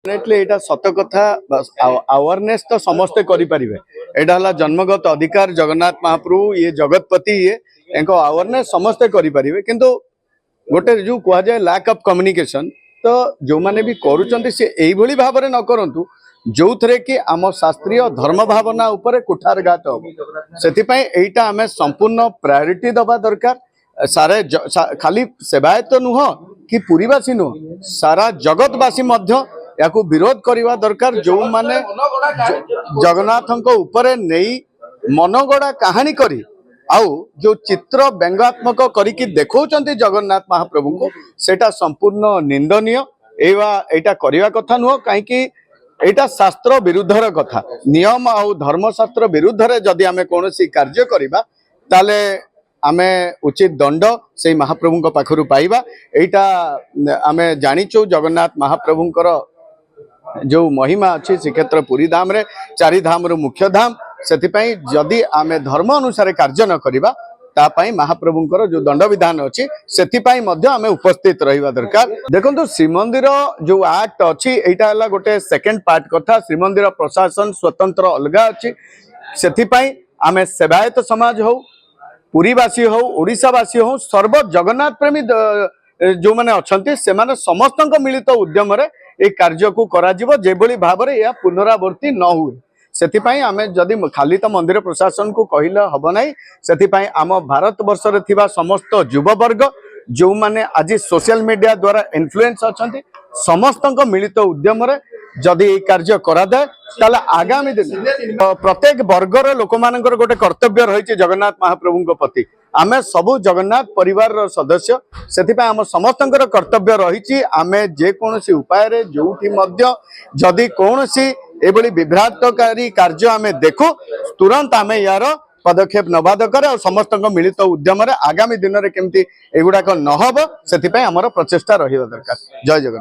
Definitely एटा सत कथा awareness तो समस्ते करि परिबे। एटा हला जन्मगत अधिकार जगन्नाथ महाप्रभु ये जगतपति ये एंको अवेयरनेस समस्ते करि परिबे किंतु गोटे जो कुआ जाय लैक ऑफ कम्युनिकेशन तो जो माने भी करूचंती से एई भली भाबरे न करंतु जो थरे कि आम शास्त्रीय धर्म भावना उपरे कुठारघात हो सेति पई एटा हमें संपूर्ण प्रायोरिटी दबा दरकार। सारे खाली सेवायत तो नुह कि पुरीवासी नुह सारा जगतवासी मध्य याकू विरोध करवा दरकार। जो माने जगन्नाथंको उपरे नेई मनगड़ा कहानी करी आउ जो चित्र व्यंगात्मक करिकी देखौचंती जगन्नाथ महाप्रभु को सेटा संपूर्ण निंदनीय। एटा करिवा कथा नुह काहेकि एटा शास्त्र विरुद्धर कथा। नियम आउ धर्मशास्त्र विरुद्धरे जदि आमे कोनोसी कार्य करिबा ताले आमे उचित दंड से महाप्रभु पाखरु पाइबा। एटा आमे जानिचो जगन्नाथ महाप्रभुंकर जो महिमा अच्छी श्रीक्षेत्र पुरी धाम रे चारि धाम रो मुख्य धाम सेतिपई जदि आमे धर्म अनुसार कार्य न करिबा तापई महाप्रभुंकर जो दंड विधान अच्छी सेतिपई मध्य आमे उपस्थित रहिबा दरकार। देखंतु श्रीमंदिर जो एक्ट अच्छी एटा हला गोटे सेकंड पार्ट कथा। श्रीमंदिर प्रशासन स्वतंत्र अलगा अच्छी सेतिपई आमे सेवायत समाज हो पुरीवासी हो ओडिशावासी हो सर्व जगन्नाथ प्रेमी जो माने अछंती से माने समस्त मिलित उद्यम रे ए कार्य को करा जिवो जेबोली भाबरे या पुनरावृत्ति न हुए। सेतिपई आमे जदि खाली तो मंदिर प्रशासन को कहिला हबो नै। सेतिपई आम भारत वर्ष रे थिबा समस्त युववर्ग जो माने आज सोशल मीडिया द्वारा इन्फ्लुएंस अछंती समस्त मिलित उद्यम रे जदि ये कार्य करा जाए ताले आगामी दिन प्रत्येक वर्गर लोक मानकर गोटे कर्तव्य रही जगन्नाथ महाप्रभु प्रति। आमे सबु जगन्नाथ परिवार सदस्य सेतिपई आम समस्तंकर कर्तव्य रही आमे जे कोनोसी उपाय रे जोठी मध्य जदि कोनोसी एबोली विभ्राटकारी कार्य आमे देखो तुरंत आमे यार पदक्षेप नबा दरकार और समस्त मिलित उद्यम रे आगामी दिन रे केमती एगुडा न हबो सेतिपई हमर प्रचेष्टा रहिबा दरकार। जय जगन्नाथ।